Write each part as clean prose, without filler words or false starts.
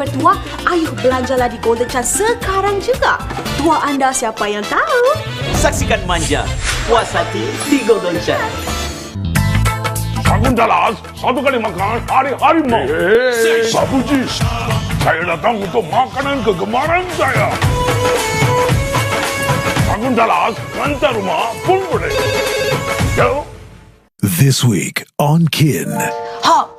Bertua, ayuh belanjalah di Golden Chance sekarang juga. Tua anda siapa yang tahu? Saksikan manja, puas hati di Golden Chance. Bangun Dallas, satu kali makan hari-hari mau. Sabuji, saya datang untuk makanan kegemaran saya. Bangun Dallas, hantar rumah pun boleh. Yo. This week on Kin. Hawk,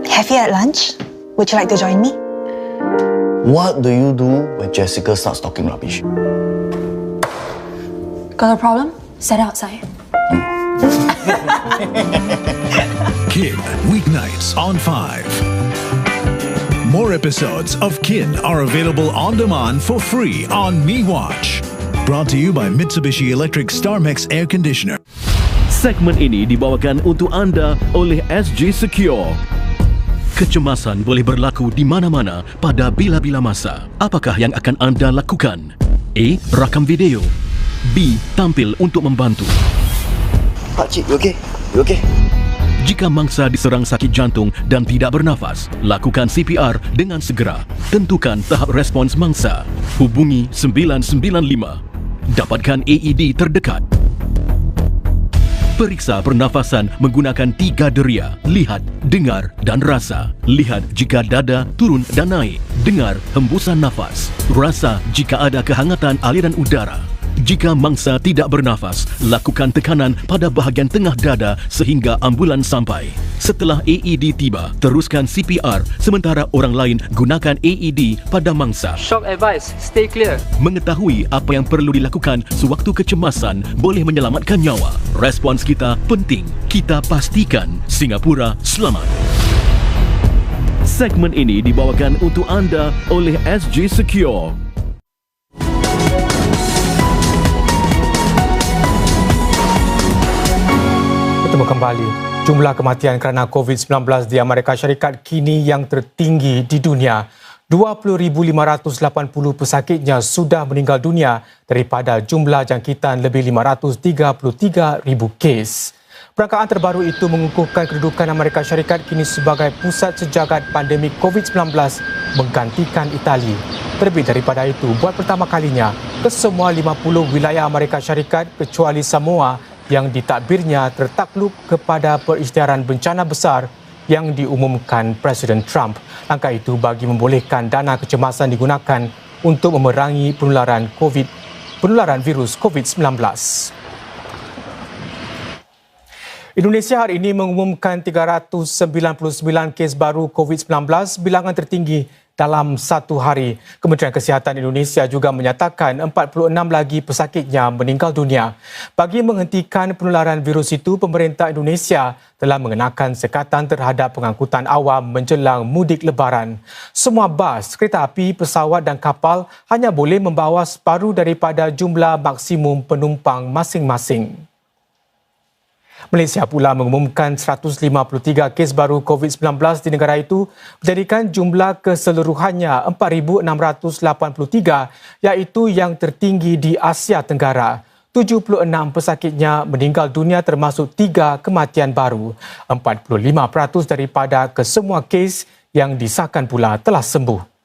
have you had lunch? Would you like to join me? What do you do when Jessica starts talking rubbish? Got a problem? Set outside. Kin, weeknights on 5. More episodes of Kin are available on demand for free on MeWatch. Brought to you by Mitsubishi Electric StarMax Air Conditioner. Segmen ini dibawakan untuk anda oleh SG Secure. Kecemasan boleh berlaku di mana-mana pada bila-bila masa. Apakah yang akan anda lakukan? A. Rakam video. B. Tampil untuk membantu. Pakcik, you okay? You okay? Jika mangsa diserang sakit jantung dan tidak bernafas, lakukan CPR dengan segera. Tentukan tahap respons mangsa. Hubungi 995. Dapatkan AED terdekat. Periksa pernafasan menggunakan 3 deria. Lihat, dengar dan rasa. Lihat jika dada turun dan naik. Dengar hembusan nafas. Rasa jika ada kehangatan aliran udara. Jika mangsa tidak bernafas, lakukan tekanan pada bahagian tengah dada sehingga ambulans sampai. Setelah AED tiba, teruskan CPR sementara orang lain gunakan AED pada mangsa. Shock advice, stay clear. Mengetahui apa yang perlu dilakukan sewaktu kecemasan boleh menyelamatkan nyawa. Respons kita penting. Kita pastikan Singapura selamat. Segmen ini dibawakan untuk anda oleh SG Secure. Bertemu kembali. Jumlah kematian kerana COVID-19 di Amerika Syarikat kini yang tertinggi di dunia. 20,580 pesakitnya sudah meninggal dunia daripada jumlah jangkitan lebih 533,000 kes. Perangkaan terbaru itu mengukuhkan kedudukan Amerika Syarikat kini sebagai pusat sejagat pandemik COVID-19 menggantikan Itali. Terlebih daripada itu, buat pertama kalinya, kesemua 50 wilayah Amerika Syarikat kecuali Samoa yang ditadbirnya tertakluk kepada perisytiharan bencana besar yang diumumkan Presiden Trump. Langkah itu bagi membolehkan dana kecemasan digunakan untuk memerangi penularan virus COVID-19. Indonesia hari ini mengumumkan 399 kes baru COVID-19, bilangan tertinggi dalam satu hari. Kementerian Kesihatan Indonesia juga menyatakan 46 lagi pesakitnya meninggal dunia. Bagi menghentikan penularan virus itu, pemerintah Indonesia telah mengenakan sekatan terhadap pengangkutan awam menjelang mudik lebaran. Semua bas, kereta api, pesawat dan kapal hanya boleh membawa separuh daripada jumlah maksimum penumpang masing-masing. Malaysia pula mengumumkan 153 kes baru COVID-19 di negara itu, menjadikan jumlah keseluruhannya 4,683, iaitu yang tertinggi di Asia Tenggara. 76 pesakitnya meninggal dunia termasuk 3 kematian baru. 45% daripada kesemua kes yang disahkan pula telah sembuh.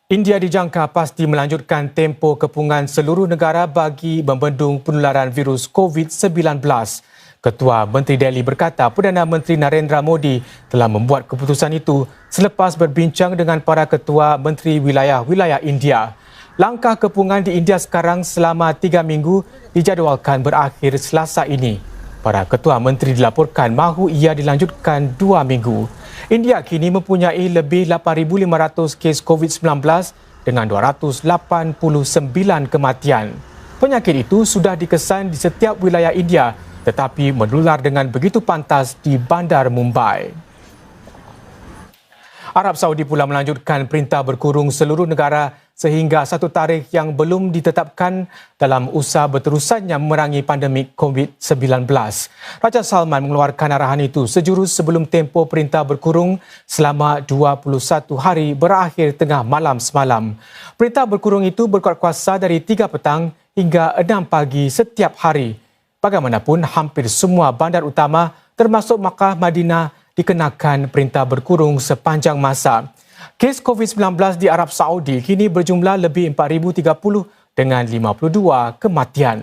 India dijangka pasti melanjutkan tempoh kepungan seluruh negara bagi membendung penularan virus COVID-19. Ketua Menteri Delhi berkata Perdana Menteri Narendra Modi telah membuat keputusan itu selepas berbincang dengan para ketua menteri wilayah-wilayah India. Langkah kepungan di India sekarang selama 3 minggu dijadualkan berakhir Selasa ini. Para ketua menteri dilaporkan mahu ia dilanjutkan 2 minggu. India kini mempunyai lebih 8,500 kes COVID-19 dengan 289 kematian. Penyakit itu sudah dikesan di setiap wilayah India tetapi menular dengan begitu pantas di bandar Mumbai. Arab Saudi pula melanjutkan perintah berkurung seluruh negara sehingga satu tarikh yang belum ditetapkan dalam usaha berterusannya memerangi pandemik COVID-19. Raja Salman mengeluarkan arahan itu sejurus sebelum tempoh perintah berkurung selama 21 hari berakhir tengah malam semalam. Perintah berkurung itu berkuat kuasa dari 3 petang hingga 6 pagi setiap hari. Bagaimanapun, hampir semua bandar utama termasuk Makkah, Madinah dikenakan perintah berkurung sepanjang masa. Kes COVID-19 di Arab Saudi kini berjumlah lebih 4,030 dengan 52 kematian.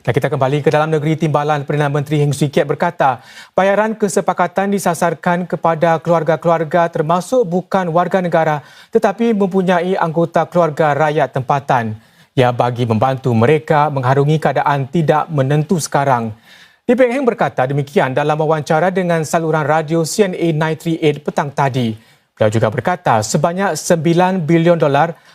Dan kita kembali ke dalam negeri. Timbalan Perdana Menteri Heng Swee Keat berkata, bayaran kesepakatan disasarkan kepada keluarga-keluarga termasuk bukan warga negara tetapi mempunyai anggota keluarga rakyat tempatan. Ia bagi membantu mereka mengharungi keadaan tidak menentu sekarang. Lee Peng Heng berkata demikian dalam wawancara dengan saluran radio CNA 938 petang tadi. Beliau juga berkata sebanyak $9 bilion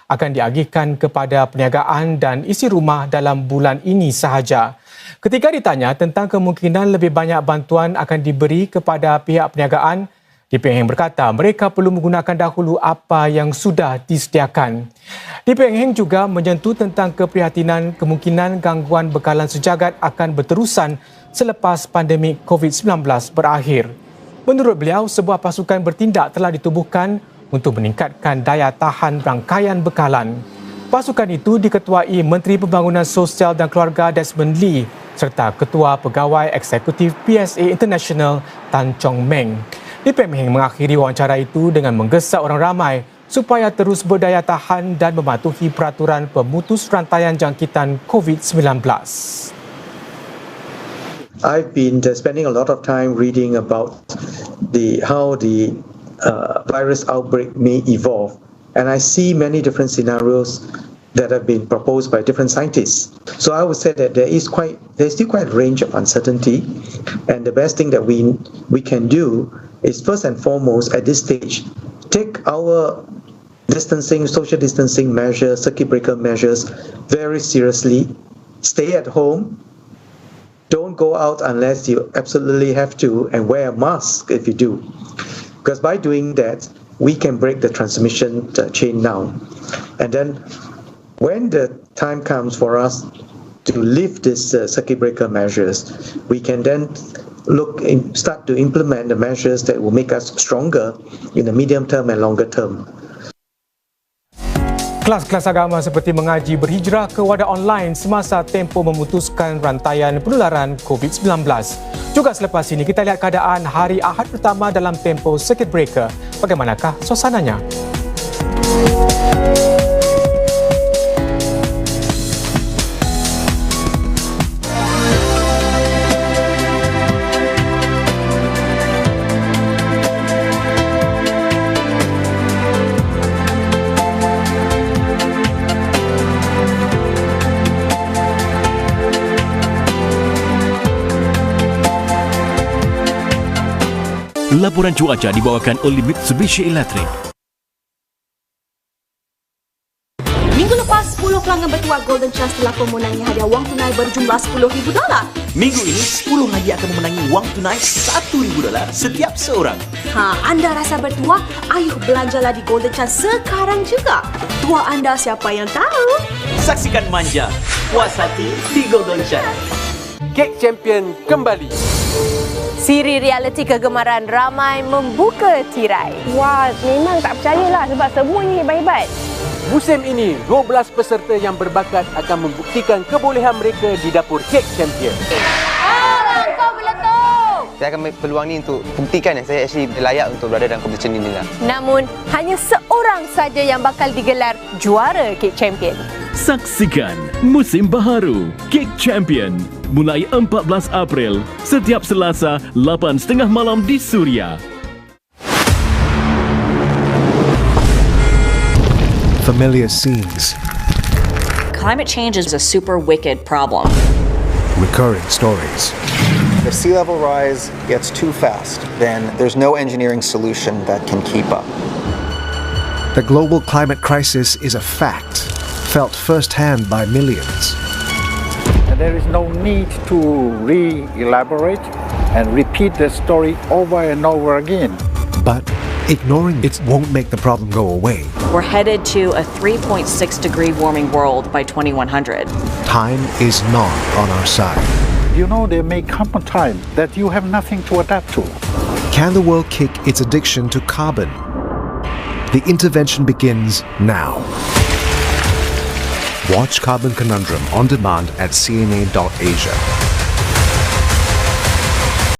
akan diagihkan kepada perniagaan dan isi rumah dalam bulan ini sahaja. Ketika ditanya tentang kemungkinan lebih banyak bantuan akan diberi kepada pihak perniagaan, Lee Peng Heng berkata mereka perlu menggunakan dahulu apa yang sudah disediakan. Lee Peng Heng juga menyentuh tentang keprihatinan kemungkinan gangguan bekalan sejagat akan berterusan selepas pandemik COVID-19 berakhir. Menurut beliau, sebuah pasukan bertindak telah ditubuhkan untuk meningkatkan daya tahan rangkaian bekalan. Pasukan itu diketuai Menteri Pembangunan Sosial dan Keluarga Desmond Lee serta Ketua Pegawai Eksekutif PSA International Tan Chong Meng. Lee Peng Heng mengakhiri wawancara itu dengan menggesa orang ramai supaya terus berdaya tahan dan mematuhi peraturan pemutus rantaian jangkitan COVID-19. I've been spending a lot of time reading about how the virus outbreak may evolve, and I see many different scenarios that have been proposed by different scientists. So I would say that there's still quite a range of uncertainty, and the best thing that we can do is first and foremost at this stage take our social distancing measures, circuit breaker measures very seriously. Stay at home. Don't go out unless you absolutely have to, and wear a mask if you do. Because by doing that, we can break the transmission chain now. And then when the time comes for us to lift these circuit breaker measures, we can then start to implement the measures that will make us stronger in the medium term and longer term. Kelas-kelas agama seperti mengaji berhijrah ke wadah online semasa tempoh memutuskan rantaian penularan COVID-19. Juga selepas ini kita lihat keadaan hari Ahad pertama dalam tempoh circuit breaker. Bagaimanakah suasananya? Laporan cuaca dibawakan oleh Mitsubishi Electric. Minggu lepas, 10 pelanggan bertuah Golden Chance telah memenangi hadiah wang tunai berjumlah $10,000. Minggu ini, 10 lagi akan memenangi wang tunai $1,000 setiap seorang. Anda rasa bertuah? Ayuh belanjalah di Golden Chance sekarang juga. Tuah anda siapa yang tahu? Saksikan manja, puas hati di Golden Chance. Cake Champion kembali. Siri realiti kegemaran ramai membuka tirai. Wah, memang tak percayalah sebab semuanya hebat-hebat. Musim ini, 12 peserta yang berbakat akan membuktikan kebolehan mereka di dapur Cake Champion. Saya akan ambil peluang ni untuk buktikan yang saya actually layak untuk berada dalam kompetisi ini lah. Namun, hanya seorang saja yang bakal digelar juara Cake Champion. Saksikan musim baharu Cake Champion mulai 14 April setiap Selasa 8:30 malam di Suria. Familiar scenes. Climate change is a super wicked problem. Recurring stories. If sea level rise gets too fast, then there's no engineering solution that can keep up. The global climate crisis is a fact, felt firsthand by millions. There is no need to re-elaborate and repeat the story over and over again. But ignoring it won't make the problem go away. We're headed to a 3.6 degree warming world by 2100. Time is not on our side. You know, there may come a time that you have nothing to adapt to. Can the world kick its addiction to carbon? The intervention begins now. Watch Carbon Conundrum on demand at cna.asia.